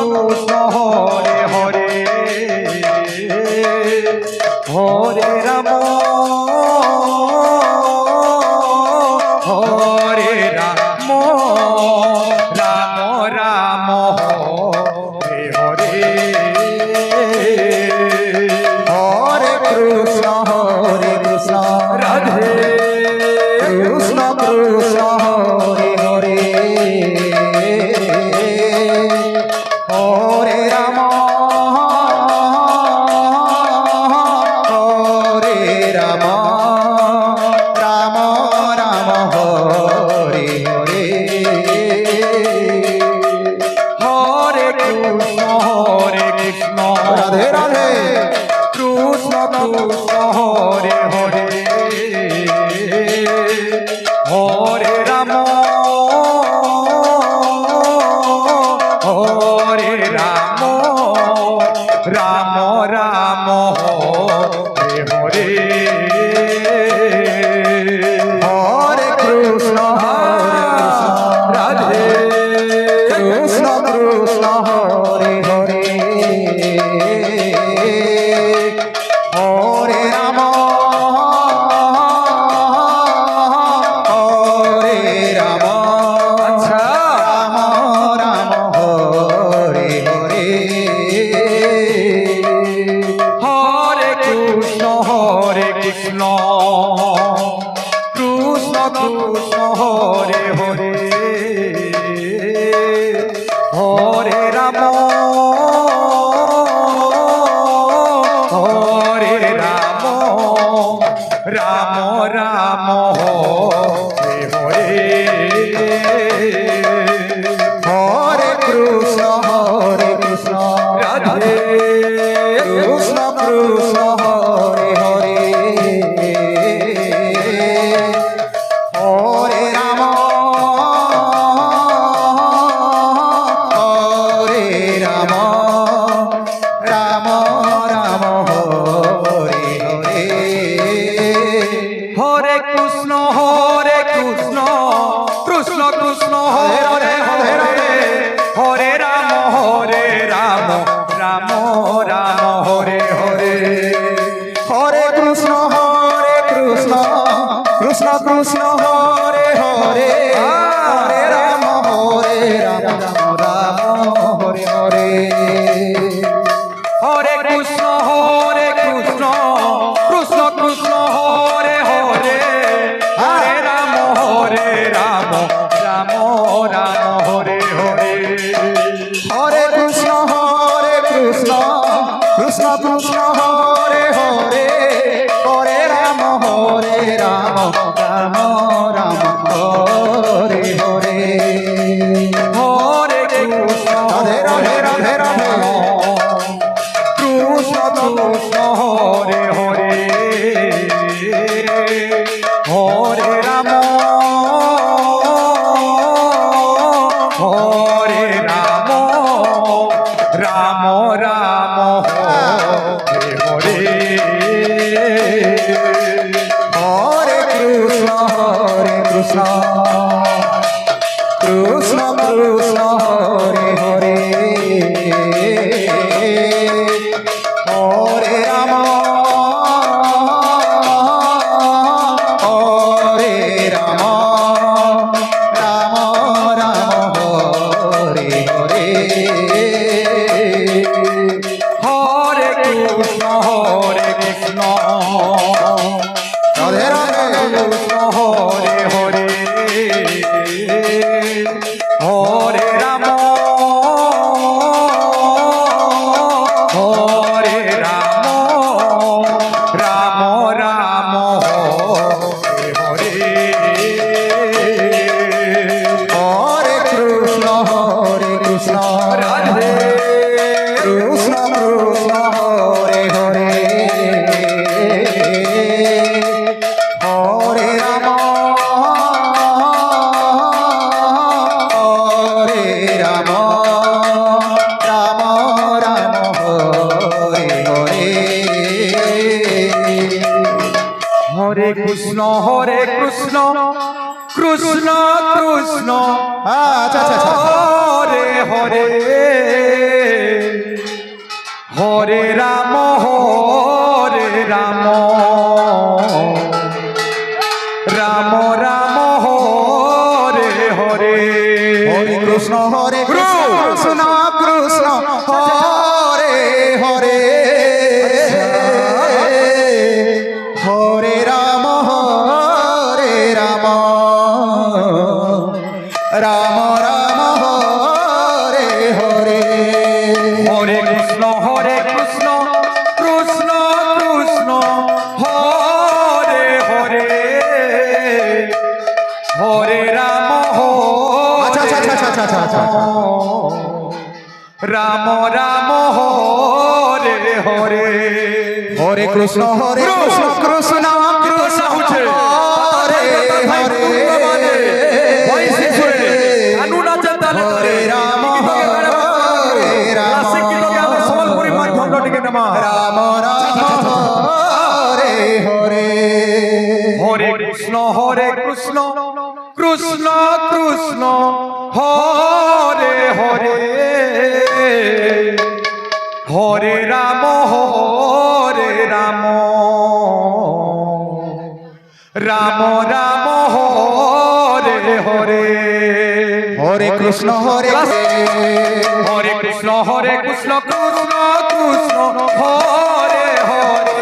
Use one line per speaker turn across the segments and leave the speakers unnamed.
কৃষ্ণ হরে হরে হরে রাম হরে রাম রাম রাম হরে হরে
হরে কৃষ্ণ
রাধে
কৃষ্ণ কৃষ্ণ হরে হরে হরে রাম হরে রাম রাম রাম হরে হরে
হরে কৃষ্ণ
রাধে রাধে
কৃষ্ণ কৃষ্ণ হরে হরে হরে রাম হরে রাম রাম রাম হরে হরে
হরে কৃষ্ণ
রাধে
কৃষ্ণ কৃষ্ণ হরে হরে হরে রাম হরে রাম
আচ্ছা
রাম রাম হরে হরে
হরে কৃষ্ণ কৃষ্ণ কৃষ্ণ হরে হরে হরে রাম হরে রাম রাম রাম হরে হরে
হরে কৃষ্ণ
রাধে
কৃষ্ণ কৃষ্ণ হরে হরে হরে রাম হরে রাম রাম রাম হরে হরে
হরে কৃষ্ণ কৃষ্ণ কৃষ্ণ কৃষ্ণ হরে হরে হরে রাম রাম রাম হরে হরে
হরে কৃষ্ণ কৃষ্ণ কৃষ্ণ হরে হরে হরে রাম রাম রাম হরে হরে
হরে কৃষ্ণ কৃষ্ণ কৃষ্ণ কৃষ্ণ হরে হরে হরে রাম রাম রাম হরে হরে
হরে কৃষ্ণ কৃষ্ণ কৃষ্ণ কৃষ্ণ হরে হরে হরে রাম রাম রাম হরে হরে
হরে কৃষ্ণ
রাধে রাধে রাধে রাধে
কৃষ্ণ কৃষ্ণ হরে হরে হরে রাম হরে রাম রাম রাম হরে হরে
হরে কৃষ্ণ কৃষ্ণ কৃষ্ণ কৃষ্ণ হরে হরে হরে রাম হরে রাম রাম রাম হরে হরে
হরে কৃষ্ণ
রাধে রাধে
কৃষ্ণ হরে হরে হরে রাম হরে রাম রাম রাম হরে হরে
হরে কৃষ্ণ
রাধে
কৃষ্ণ কৃষ্ণ হরে হরে হরে রাম হরে রাম রাম রাম হরে হরে
হরে কৃষ্ণ কৃষ্ণ কৃষ্ণ
আচ্ছা আচ্ছা আচ্ছা
হরে হরে
হরে কৃষ্ণ কৃষ্ণ কৃষ্ণ হরে হরে হরে রাম রাম রাম হরে হরে
হরে কৃষ্ণ কৃষ্ণ কৃষ্ণ হরে হরে হরে রাম
আচ্ছা আচ্ছা আচ্ছা আচ্ছা আচ্ছা আচ্ছা
রাম রাম হরে হরে
হরে কৃষ্ণ কৃষ্ণ কৃষ্ণ কৃষ্ণ হরে হরে হরে রাম হরে রাম রাম রাম হরে হরে
হরে কৃষ্ণ কৃষ্ণ কৃষ্ণ হরে হরে হরে রাম রাম রাম হরে হরে
হরে কৃষ্ণ
হরে কৃষ্ণ কৃষ্ণ কৃষ্ণ হরে হরে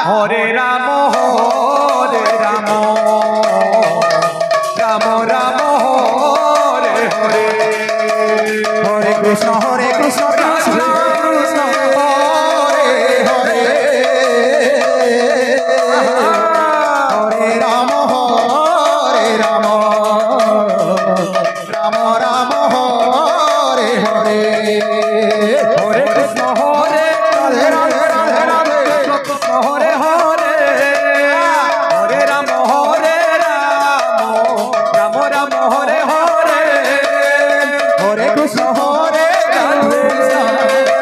হরে রাম রাম রাম হরে হরে
হরে কৃষ্ণ কৃষ্ণ কৃষ্ণ হরে হরে হরে রাম রাম রাম হরে হরে
হরে কৃষ্ণ রাধে রাধে রাধে রাধে কৃষ্ণ হরে হরে হরে রাম রাম রাম হরে হরে
হরে কৃষ্ণ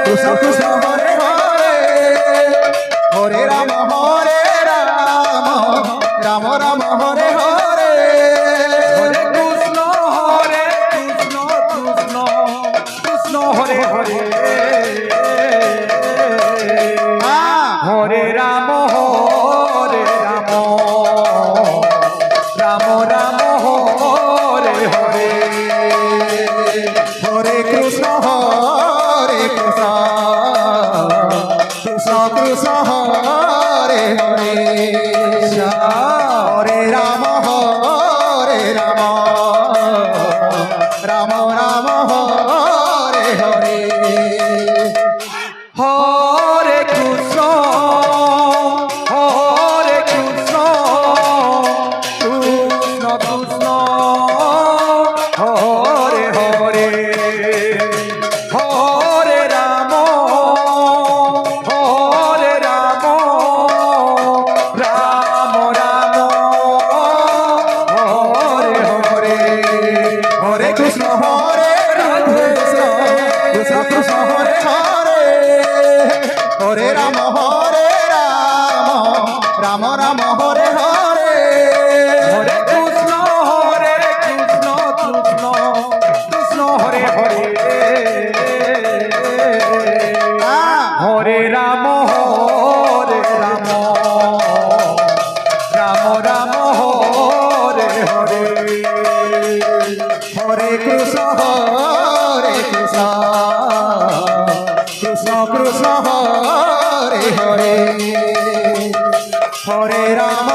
কৃষ্ণ কৃষ্ণ হরে হরে হরে রাম রাম রাম হরে হরে
হরে কৃষ্ণ কৃষ্ণ হরে হরে হরে রাম রাম রাম হরে হরে
হরে কৃষ্ণ কৃষ্ণ কৃষ্ণ হরে হরে হরে রাম রাম রাম রাম হরে হরে
হরে কৃষ্ণ কৃষ্ণ কৃষ্ণ হরে হরে হরে রাম রাম রাম হরে হরে
হরে কৃষ্ণ কৃষ্ণ কৃষ্ণ হরে হরে হরে রাম রাম রাম হরে হরে
হরে কৃষ্ণ কৃষ্ণ কৃষ্ণ হরে হরে হরে রাম রাম রাম হরে হরে
হরে কৃষ্ণ কৃষ্ণ কৃষ্ণ কৃষ্ণ হরে হরে হরে রাম